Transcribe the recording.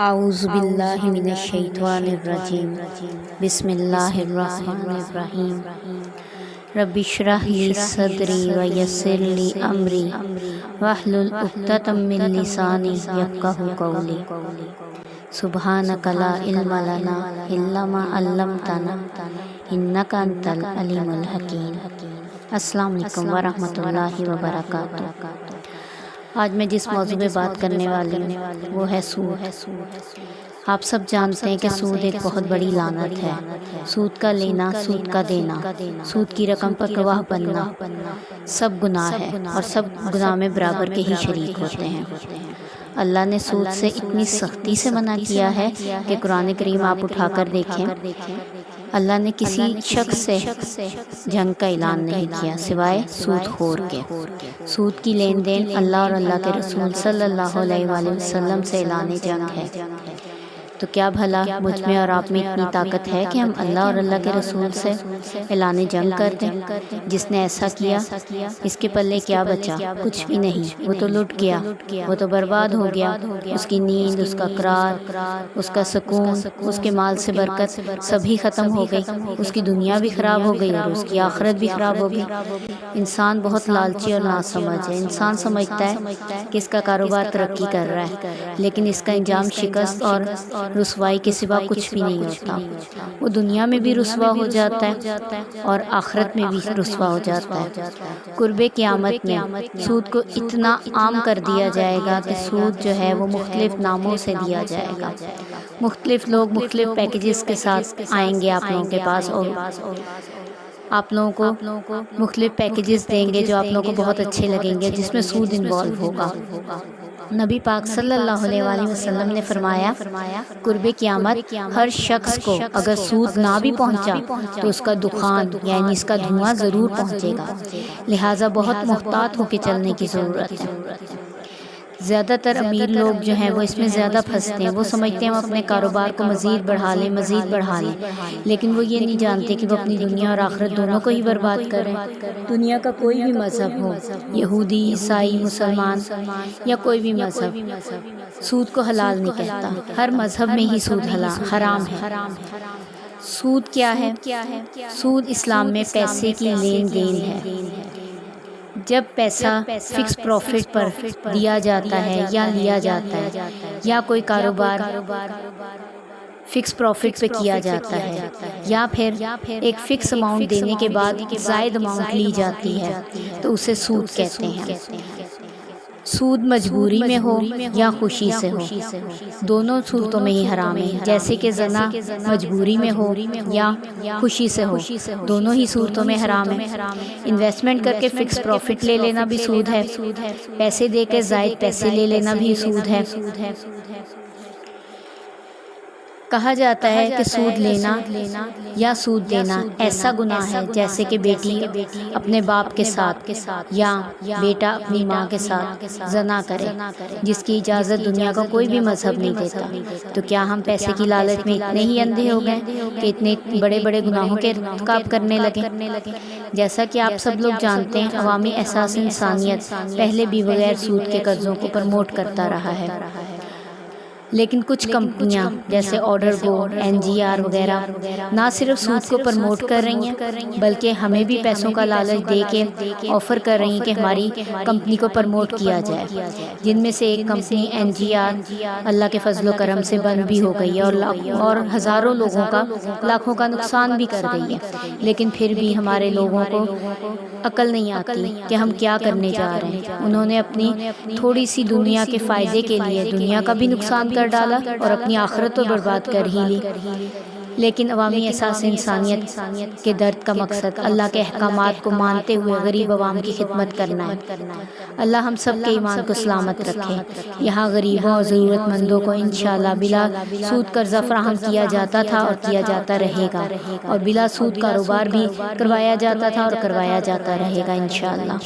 اعوذ باللہ من الشیطان الرجیم بسم اللہ الرحمن الرحیم رب اشرح لی صدری ویسر لی امری واحلل عقدۃ من لسانی یفقہوا قولی سبحانک لا علم لنا الا ما علمتنا انک انت العلیم الحکیم۔ السلام علیکم ورحمۃ اللہ وبرکاتہ۔ آج میں جس موضوع پہ بات کرنے والی ہوں وہ ہے سود۔ آپ سب جانتے ہیں کہ سود ایک بہت بڑی لعنت ہے۔ سود کا لینا، سود کا دینا، سود کی رقم پر گواہ بننا، سب گناہ ہے اور سب گناہ میں برابر کے ہی شریک ہوتے ہیں۔ اللہ نے سود سے اتنی سختی سے منع کیا ہے کہ قرآن کریم آپ اٹھا کر دیکھیں، اللہ نے کسی شخص سے جنگ کا اعلان نہیں کیا سوائے سود خور کے۔ سود کی لین دین اللہ اور اللہ کے رسول صلی اللہ علیہ وآلہ وسلم سے اعلان جنگ ہے۔ تو کیا بھلا مجھ میں اور آپ میں اتنی طاقت ہے کہ ہم اللہ اور اللہ کے رسول سے اعلان جنگ کر دیں؟ جس نے ایسا کیا اس کے پلے کیا بچا؟ کچھ بھی نہیں، وہ تو لٹ گیا، وہ تو برباد ہو گیا۔ اس کی نیند، اس کا قرار، اس کا سکون، اس کے مال سے برکت سبھی ختم ہو گئی۔ اس کی دنیا بھی خراب ہو گئی اور اس کی آخرت بھی خراب ہو گئی۔ انسان بہت لالچی اور ناسمجھ ہے۔ انسان سمجھتا ہے کہ اس کا کاروبار ترقی کر رہا ہے، لیکن اس کا انجام شکست اور رسوائی کے سوا کچھ بھی نہیں ہوتا۔ وہ دنیا میں بھی رسوا ہو جاتا ہے اور آخرت میں بھی رسوا ہو جاتا ہے۔ قرب قیامت میں سود کو اتنا عام کر دیا جائے گا کہ سود جو ہے وہ مختلف ناموں سے دیا جائے گا۔ مختلف لوگ مختلف پیکیجز کے ساتھ آئیں گے آپ لوگوں کے پاس اور آپ لوگوں کو مختلف پیکیجز دیں گے جو آپ لوگوں کو بہت اچھے لگیں گے، جس میں سود انوالو ہوگا۔ نبی پاک صلی اللہ علیہ وآلہ وسلم نے فرمایا، قرب قیامت ہر شخص کو اگر سود نہ بھی پہنچا تو اس کا دخان یعنی اس کا دھواں ضرور پہنچے گا، لہٰذا بہت محتاط ہو کے چلنے کی ضرورت ہے۔ زیادہ تر امیر لوگ جو ہیں وہ اس میں زیادہ پھنستے ہیں۔ وہ سمجھتے ہیں وہ اپنے کاروبار کو مزید بڑھا لیں، مزید بڑھا لیں، لیکن وہ یہ نہیں جانتے کہ وہ اپنی دنیا اور آخرت دونوں کو ہی برباد کریں۔ دنیا کا کوئی بھی مذہب ہو، یہودی، عیسائی، مسلمان یا کوئی بھی مذہب، سود کو حلال نہیں کہتا۔ ہر مذہب میں ہی سود حرام ہے۔ سود کیا ہے؟ سود اسلام میں پیسے کی لین دین ہے۔ جب پیسہ فکس پروفٹ پر دیا جاتا ہے یا لیا جاتا ہے، یا کوئی کاروبار فکس پروفٹ پہ کیا جاتا ہے، یا پھر ایک فکس اماؤنٹ دینے کے بعد زائد اماؤنٹ لی جاتی ہے تو اسے سود کہتے ہیں۔ سود مجبوری میں ہو یا خوشی سے ہو، دونوں صورتوں میں ہی حرام ہے۔ جیسے کہ زنا مجبوری میں ہو یا خوشی سے ہو، دونوں ہی صورتوں میں حرام ہے۔ انویسٹمنٹ کر کے فکس پروفٹ لے لینا بھی سود ہے، پیسے دے کے زائد پیسے لے لینا بھی سود ہے۔ کہا جاتا ہے کہ سود لینا یا سود دینا ایسا گناہ ہے جیسے کہ بیٹی اپنے باپ کے ساتھ یا بیٹا اپنی ماں کے ساتھ زنا کرے، جس کی اجازت دنیا کا کوئی بھی مذہب نہیں دیتا۔ تو کیا ہم پیسے کی لالچ میں اتنے ہی اندھے ہو گئے کہ اتنے بڑے بڑے گناہوں کے ارتکاب کرنے لگے؟ جیسا کہ آپ سب لوگ جانتے ہیں، عوامی احساس انسانیت پہلے بھی بغیر سود کے قرضوں کو پروموٹ کرتا رہا ہے، لیکن کچھ کمپنیاں جیسے آرڈر گو، NGR وغیرہ نہ صرف سود کو پروموٹ کر رہی ہیں بلکہ ہمیں بھی پیسوں کا لالچ دے کے آفر کر رہی ہیں کہ ہماری کمپنی کو پروموٹ کیا جائے، جن میں سے ایک کمپنی NGR اللہ کے فضل و کرم سے بند بھی ہو گئی ہے اور ہزاروں لوگوں کا، لاکھوں کا نقصان بھی کر گئی ہے۔ لیکن پھر بھی ہمارے لوگوں کو عقل نہیں آتی کہ ہم کیا کرنے جا رہے ہیں۔ انہوں نے اپنی تھوڑی سی دنیا کے فائدے کے لیے دنیا کا بھی نقصان کر ڈالا اور اپنی آخرت تو برباد کر ہی لی۔ لیکن عوامی احساس انسانیت کے درد کا مقصد اللہ کے احکامات کو مانتے ہوئے غریب عوام کی خدمت کرنا ہے۔ اللہ ہم سب کے ایمان کو سلامت رکھے۔ یہاں غریبوں اور ضرورت مندوں کو انشاءاللہ بلا سود قرضہ فراہم کیا جاتا تھا اور کیا جاتا رہے گا، اور بلا سود کاروبار بھی کروایا جاتا تھا اور کروایا جاتا رہے گا انشاءاللہ۔